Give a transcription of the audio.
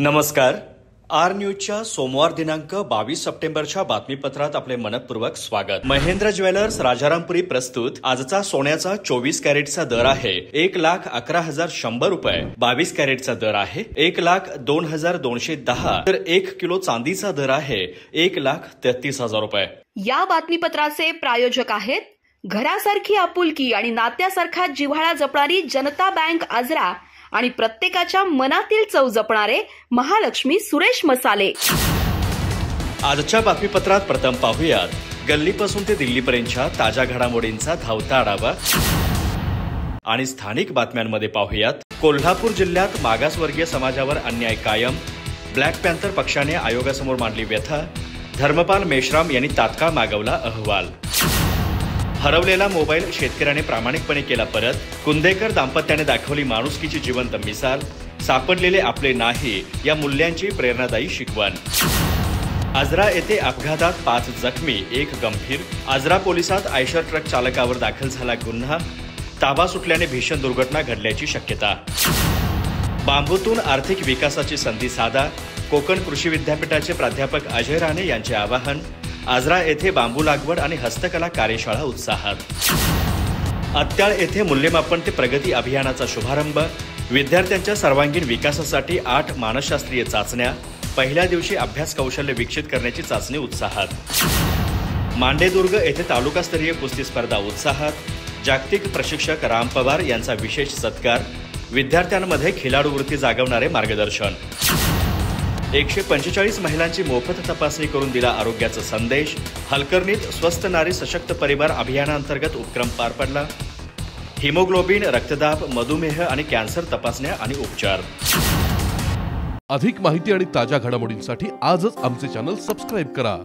नमस्कार. आर न्यूजच्या सोमवार दिनांक 22 सप्टेंबरच्या बातमीपत्रात आपले मनपूर्वक स्वागत. महेंद्र ज्वेलर्स राजारामपुरी प्रस्तुत आजचा सोन्याचा 24 कॅरेटचा दर आहे 1,11,100 रुपये. 22 कॅरेटचा दर आहे 1,02,210. तर 1 किलो चांदीचा दर आहे 1,33,000 रुपये. या बातमीपत्राचे प्रायोजक आहेत घरासारखी आपुलकी आणि नात्यासारखा जिव्हाळा जपणारी जनता बँक आजरा आणि प्रत्येकाच्या मनातील चव जपणारे महालक्ष्मी सुरेश मसाले. आजच्या बातमीपत्रात प्रथम पाहूयात गल्लीपासून ते दिल्लीपर्यंतच्या ताज्या घडामोडींचा धावता आढावा आणि स्थानिक बातम्यांमध्ये पाहूयात कोल्हापूर जिल्ह्यात मागासवर्गीय समाजावर अन्याय कायम. ब्लॅक पॅन्थर पक्षाने आयोगासमोर मांडली व्यथा. धर्मपाल मेश्राम यांनी तात्काळ मागवला अहवाल. हरवलेला मोबाईल शेतकऱ्याने प्रामाणिकपणे केला परत. कुंदेकर दाम्पत्याने दाखवली माणुसकीची जिवंत मिसाल. सापडलेले आपले नाही या मूल्यांची प्रेरणादायी शिकवण. आजरा येथे अपघातात 5 जखमी 1 गंभीर. आजरा पोलिसात आयशर ट्रक चालकावर दाखल झाला गुन्हा. ताबा सुटल्याने भीषण दुर्घटना घडल्याची शक्यता. बांबूतून आर्थिक विकासाची संधी साधा. कोकण कृषी विद्यापीठाचे प्राध्यापक अजय राणे यांचे आवाहन. आजरा येथे बांबू लागवड आणि हस्तकला कार्यशाळा उत्साहात. अत्याळ येथे मूल्यमापन ते प्रगती अभियानाचा शुभारंभ. विद्यार्थ्यांच्या सर्वांगीण विकासासाठी 8 मानसशास्त्रीय चाचण्या. पहिल्या दिवशी अभ्यास कौशल्य विकसित करण्याची चाचणी उत्साहात. मांडेदुर्ग येथे तालुकास्तरीय कुस्ती स्पर्धा उत्साहात. जागतिक प्रशिक्षक राम पवार यांचा विशेष सत्कार. विद्यार्थ्यांमध्ये खिलाडू वृत्ती जागवणारे मार्गदर्शन. 145 महिलांची मोफत तपासणी करून दिला आरोग्याचा संदेश. हलकर्णीत स्वस्थ नारी सशक्त परिवार अभियानांतर्गत उपक्रम पार पडला. हिमोग्लोबिन, रक्तदाब, मधुमेह आणि कॅन्सर तपासण्या आणि उपचार. अधिक माहिती आणि ताज्या घडामोडींसाठी आजच आमचे चॅनल सबस्क्राईब करा.